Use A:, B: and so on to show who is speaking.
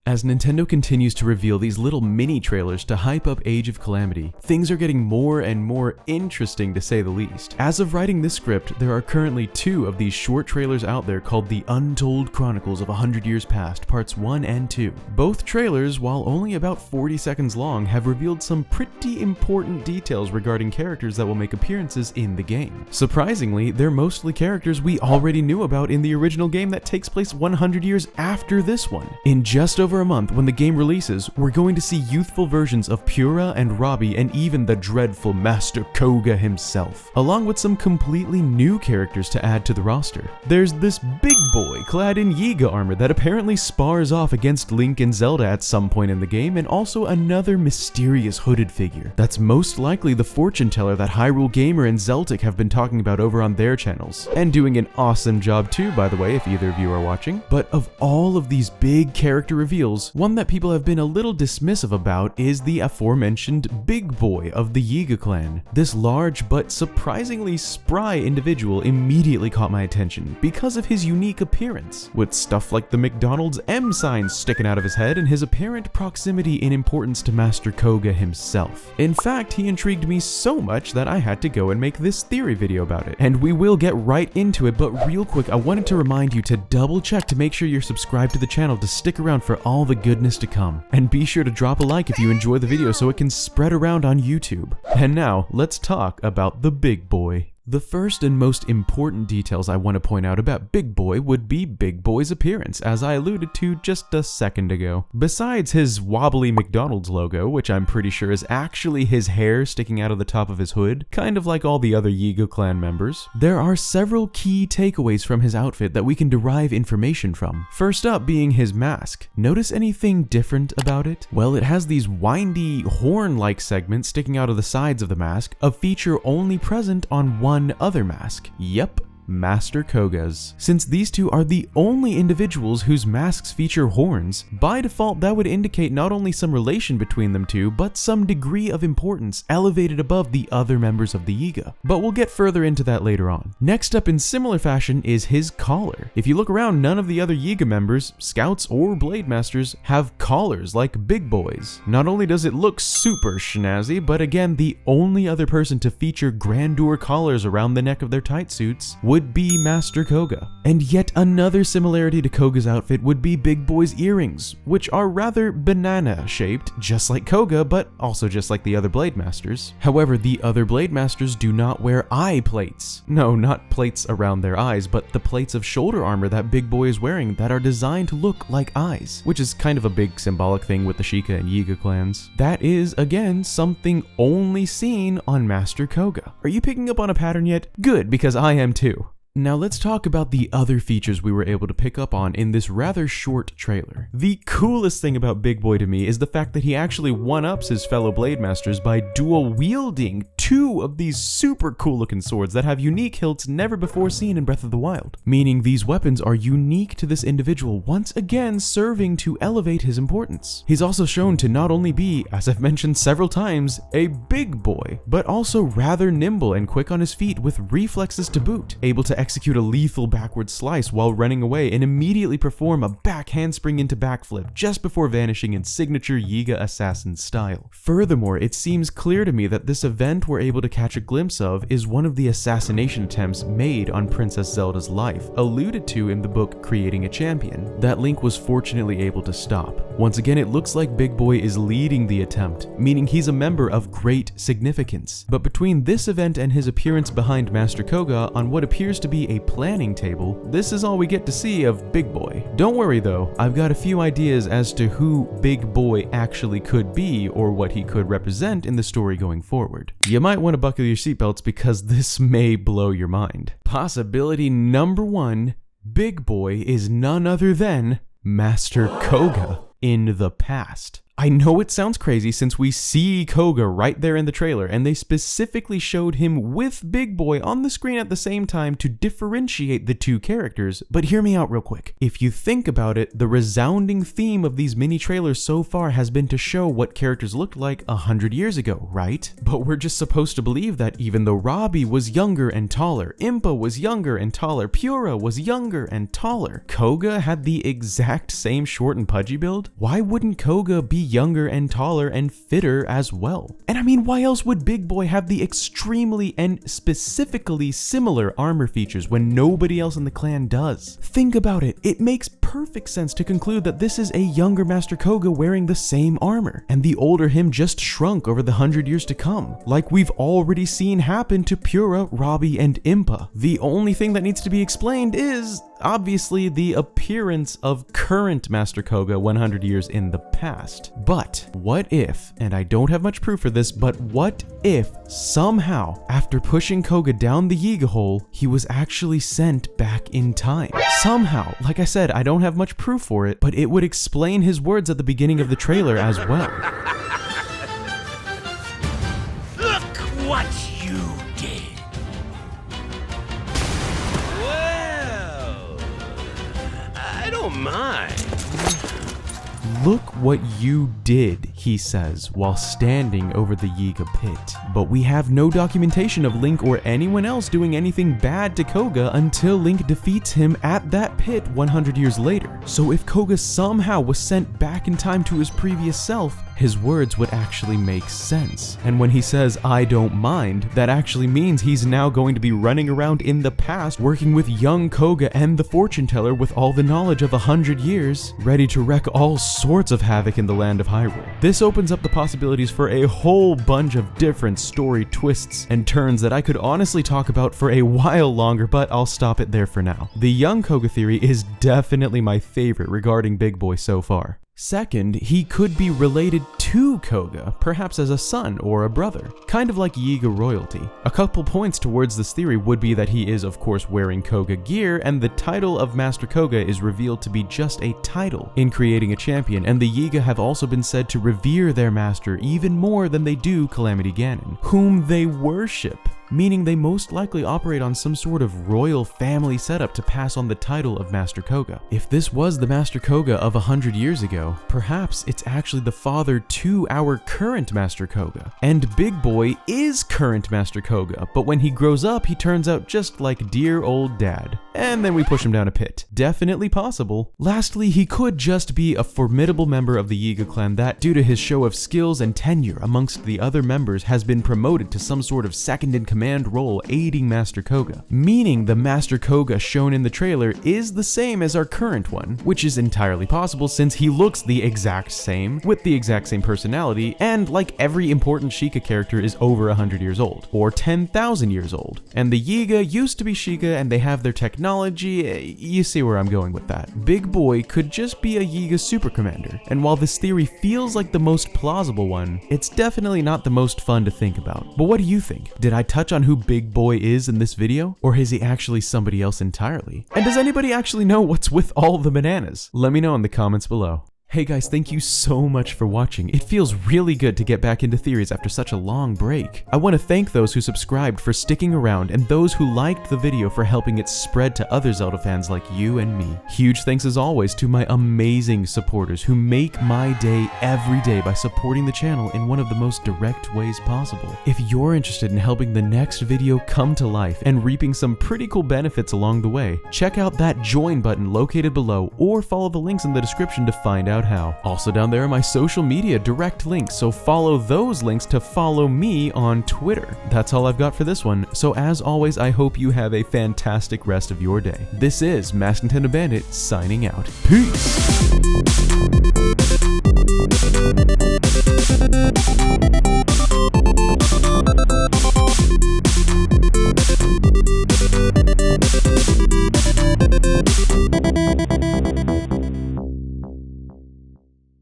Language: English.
A: As Nintendo continues to reveal these little mini trailers to hype up Age of Calamity, things are getting more and more interesting to say the least. As of writing this script, there are currently 2 of these short trailers out there called The Untold Chronicles of 100 Years Past, Parts 1 and 2. Both trailers, while only about 40 seconds long, have revealed some pretty important details regarding characters that will make appearances in the game. Surprisingly, they're mostly characters we already knew about in the original game that takes place 100 years after this one. In just over a month, when the game releases, we're going to see youthful versions of Purah and Robbie and even the dreadful Master Kohga himself, along with some completely new characters to add to the roster. There's this big boy clad in Yiga armor that apparently spars off against Link and Zelda at some point in the game, and also another mysterious hooded figure that's most likely the fortune teller that Hyrule Gamer and Zeltik have been talking about over on their channels, and doing an awesome job too, by the way, if either of you are watching. But of all of these big character reveals, one that people have been a little dismissive about is the aforementioned big boy of the Yiga clan. This large but surprisingly spry individual immediately caught my attention because of his unique appearance, with stuff like the McDonald's M sign sticking out of his head and his apparent proximity in importance to Master Kohga himself. In fact, he intrigued me so much that I had to go and make this theory video about it, and we will get right into it. But real quick, I wanted to remind you to double check to make sure you're subscribed to the channel to stick around for all the goodness to come. And be sure to drop a like if you enjoy the video so it can spread around on YouTube. And now, let's talk about the big boy. The first and most important details I want to point out about Big Boy would be Big Boy's appearance, as I alluded to just a second ago. Besides his wobbly McDonald's logo, which I'm pretty sure is actually his hair sticking out of the top of his hood, kind of like all the other Yiga clan members, there are several key takeaways from his outfit that we can derive information from. First up being his mask. Notice anything different about it? Well, it has these windy, horn-like segments sticking out of the sides of the mask, a feature only present on one other mask. Yep, Master Kohga's. Since these two are the only individuals whose masks feature horns, by default that would indicate not only some relation between them two, but some degree of importance elevated above the other members of the Yiga. But we'll get further into that later on. Next up in similar fashion is his collar. If you look around, none of the other Yiga members, scouts or Blademasters, have collars like Big Boy's. Not only does it look super snazzy, but again, the only other person to feature grandeur collars around the neck of their tight suits would be Master Kohga. And yet another similarity to Kohga's outfit would be Big Boy's earrings, which are rather banana shaped, just like Kohga, but also just like the other Blademasters. However, the other Blademasters do not wear eye plates. No, not plates around their eyes, but the plates of shoulder armor that Big Boy is wearing that are designed to look like eyes, which is kind of a big symbolic thing with the Sheikah and Yiga clans. That is, again, something only seen on Master Kohga. Are you picking up on a pattern yet? Good, because I am too. Now let's talk about the other features we were able to pick up on in this rather short trailer. The coolest thing about Big Boy to me is the fact that he actually one-ups his fellow Blademasters by dual-wielding 2 of these super cool looking swords that have unique hilts never before seen in Breath of the Wild, meaning these weapons are unique to this individual, once again serving to elevate his importance. He's also shown to not only be, as I've mentioned several times, a big boy, but also rather nimble and quick on his feet with reflexes to boot, able to execute a lethal backward slice while running away and immediately perform a back handspring into backflip just before vanishing in signature Yiga assassin style. Furthermore, it seems clear to me that this event we're able to catch a glimpse of is one of the assassination attempts made on Princess Zelda's life, alluded to in the book Creating a Champion, that Link was fortunately able to stop. Once again, it looks like Big Boy is leading the attempt, meaning he's a member of great significance. But between this event and his appearance behind Master Kohga on what appears to be a planning table, this is all we get to see of Big Boy. Don't worry though, I've got a few ideas as to who Big Boy actually could be or what he could represent in the story going forward. You might want to buckle your seatbelts because this may blow your mind. Possibility number 1, Big Boy is none other than Master Kohga in the past. I know it sounds crazy since we see Kohga right there in the trailer, and they specifically showed him with Big Boy on the screen at the same time to differentiate the two characters, but hear me out real quick. If you think about it, the resounding theme of these mini trailers so far has been to show what characters looked like 100 years ago, right? But we're just supposed to believe that even though Robbie was younger and taller, Impa was younger and taller, Purah was younger and taller, Kohga had the exact same short and pudgy build? Why wouldn't Kohga be younger and taller and fitter as well? And I mean, why else would Big Boy have the extremely and specifically similar armor features when nobody else in the clan does? Think about it. It makes perfect sense to conclude that this is a younger Master Kohga wearing the same armor, and the older him just shrunk over the 100 years to come, like we've already seen happen to Purah, Robbie, and Impa. The only thing that needs to be explained is obviously the appearance of current Master Kohga 100 years in the past. But what if, and I don't have much proof for this, but what if somehow after pushing Kohga down the Yiga hole, he was actually sent back in time? Somehow, like I said, I don't have much proof for it, but it would explain his words at the beginning of the trailer as well.
B: Look what you did. Well, I don't mind.
A: Look what you did, he says, while standing over the Yiga pit. But we have no documentation of Link or anyone else doing anything bad to Kohga until Link defeats him at that pit 100 years later. So if Kohga somehow was sent back in time to his previous self, his words would actually make sense. And when he says, "I don't mind," that actually means he's now going to be running around in the past working with young Kohga and the fortune teller with all the knowledge of 100 years, ready to wreak all sorts of havoc in the land of Hyrule. This opens up the possibilities for a whole bunch of different story twists and turns that I could honestly talk about for a while longer, but I'll stop it there for now. The young Kohga theory is definitely my favorite regarding Big Boy so far. Second, he could be related to Kohga, perhaps as a son or a brother, kind of like Yiga royalty. A couple points towards this theory would be that he is of course wearing Kohga gear, and the title of Master Kohga is revealed to be just a title in creating a champion, and the Yiga have also been said to revere their master even more than they do Calamity Ganon, whom they worship, meaning they most likely operate on some sort of royal family setup to pass on the title of Master Kohga. If this was the Master Kohga of 100 years ago, perhaps it's actually the father to our current Master Kohga. And Big Boy is current Master Kohga, but when he grows up, he turns out just like dear old dad. And then we push him down a pit. Definitely possible. Lastly, he could just be a formidable member of the Yiga clan that, due to his show of skills and tenure amongst the other members, has been promoted to some sort of second-in-command role aiding Master Kohga, meaning the Master Kohga shown in the trailer is the same as our current one, which is entirely possible since he looks the exact same, with the exact same personality, and like every important sheikah character is over 100 years old, or 10,000 years old. And the Yiga used to be sheikah and they have their technology, you see where I'm going with that. Big Boy could just be a Yiga super commander, and while this theory feels like the most plausible one, it's definitely not the most fun to think about. But what do you think? Did I touch on who Big Boy is in this video? Or is he actually somebody else entirely? And does anybody actually know what's with all the bananas? Let me know in the comments below. Hey guys, thank you so much for watching. It feels really good to get back into theories after such a long break. I want to thank those who subscribed for sticking around and those who liked the video for helping it spread to other Zelda fans like you and me. Huge thanks as always to my amazing supporters who make my day every day by supporting the channel in one of the most direct ways possible. If you're interested in helping the next video come to life and reaping some pretty cool benefits along the way, check out that join button located below or follow the links in the description to find out how. Also down there are my social media direct links, so follow those links to follow me on Twitter. That's all I've got for this one, so as always I hope you have a fantastic rest of your day. This is MaskedNintendoBandit signing out. Peace!